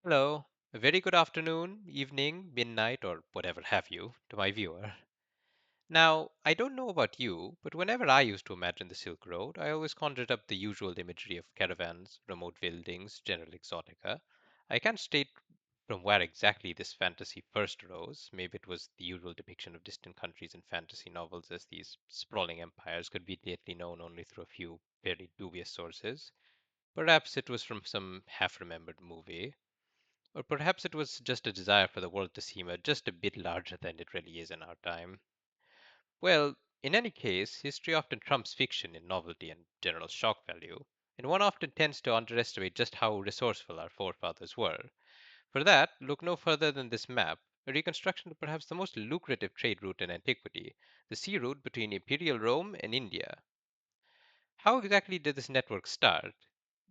Hello, a very good afternoon, evening, midnight, or whatever have you to my viewer. Now, I don't know about you, but whenever I used to imagine the Silk Road, I always conjured up the usual imagery of caravans, remote buildings, general exotica. I can't state from where exactly this fantasy first arose. Maybe it was the usual depiction of distant countries in fantasy novels as these sprawling empires, conveniently known only through a few fairly dubious sources. Perhaps it was from some half remembered movie. Or perhaps it was just a desire for the world to seem just a bit larger than it really is in our time. Well, in any case, history often trumps fiction in novelty and general shock value, and one often tends to underestimate just how resourceful our forefathers were. For that, look no further than this map, a reconstruction of perhaps the most lucrative trade route in antiquity, the sea route between imperial Rome and India. How exactly did this network start?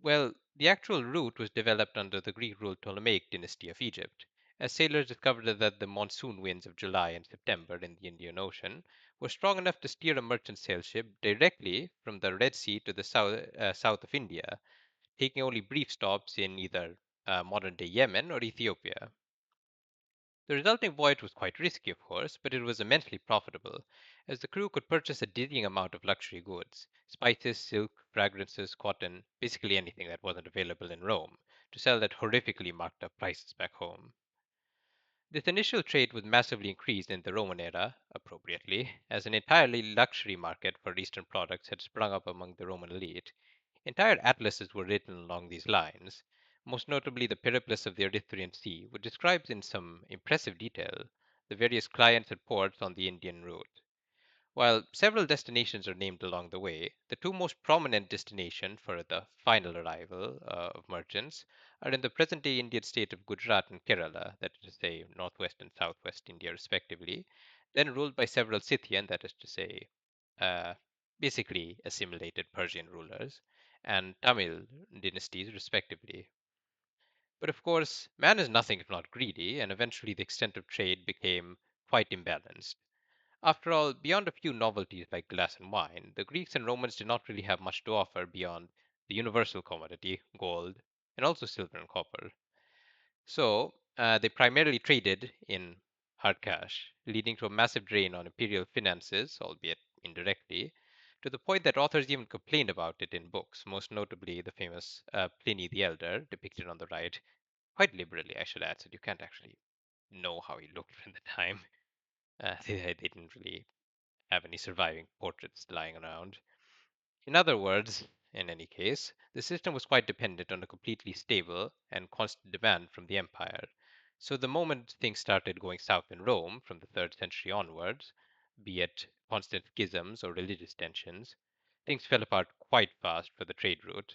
Well, the actual route was developed under the Greek ruled Ptolemaic dynasty of Egypt, as sailors discovered that the monsoon winds of July and September in the Indian Ocean were strong enough to steer a merchant sail ship directly from the Red Sea to the south of India, taking only brief stops in either modern day Yemen or Ethiopia. The resulting voyage was quite risky, of course, but it was immensely profitable, as the crew could purchase a dizzying amount of luxury goods spices, silk, fragrances, cotton, basically anything that wasn't available in Rome to sell at horrifically marked up prices back home. This initial trade was massively increased in the Roman era, appropriately, as an entirely luxury market for Eastern products had sprung up among the Roman elite. Entire atlases were written along these lines, most notably the Periplus of the Erythraean Sea, which describes in some impressive detail the various clients and ports on the Indian route. While several destinations are named along the way, the two most prominent destinations for the final arrival of merchants are in the present day Indian state of Gujarat and Kerala, that is to say, northwest and southwest India, respectively, then ruled by several Scythian, that is to say, uh, basically assimilated Persian rulers, and Tamil dynasties, respectively. But of course, man is nothing if not greedy, and eventually the extent of trade became quite imbalanced. After all, beyond a few novelties like glass and wine, the Greeks and Romans did not really have much to offer beyond the universal commodity, gold, and also silver and copper. So, they primarily traded in hard cash, leading to a massive drain on imperial finances, albeit indirectly, to the point that authors even complained about it in books, most notably the famous Pliny the Elder, depicted on the right, quite liberally, I should add, so you can't actually know how he looked at the time. They didn't really have any surviving portraits lying around. In other words, in any case, the system was quite dependent on a completely stable and constant demand from the empire. So the moment things started going south in Rome from the 3rd century onwards, be it constant schisms or religious tensions, things fell apart quite fast for the trade route.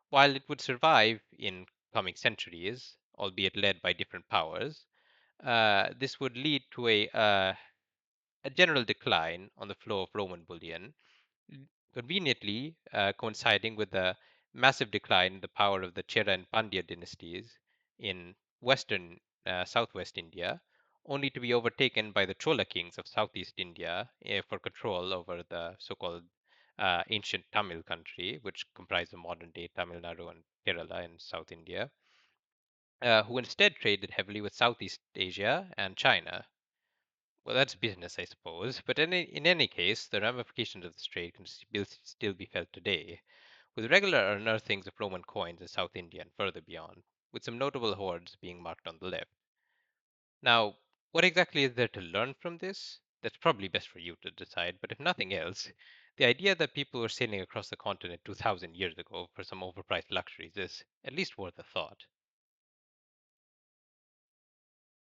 While it would survive in coming centuries, albeit led by different powers, this would lead to a general decline on the flow of Roman bullion, conveniently coinciding with the massive decline in the power of the Chera and Pandya dynasties in western southwest India, only to be overtaken by the Chola kings of southeast India for control over the so-called ancient Tamil country, which comprised the modern day Tamil Nadu and Kerala in South India, who instead traded heavily with Southeast Asia and China. Well, that's business, I suppose. But in any case, the ramifications of this trade can still be felt today, with regular unearthings of Roman coins in South India and further beyond, with some notable hoards being marked on the left. Now, what exactly is there to learn from this? That's probably best for you to decide, but if nothing else, the idea that people were sailing across the continent 2,000 years ago for some overpriced luxuries is at least worth a thought.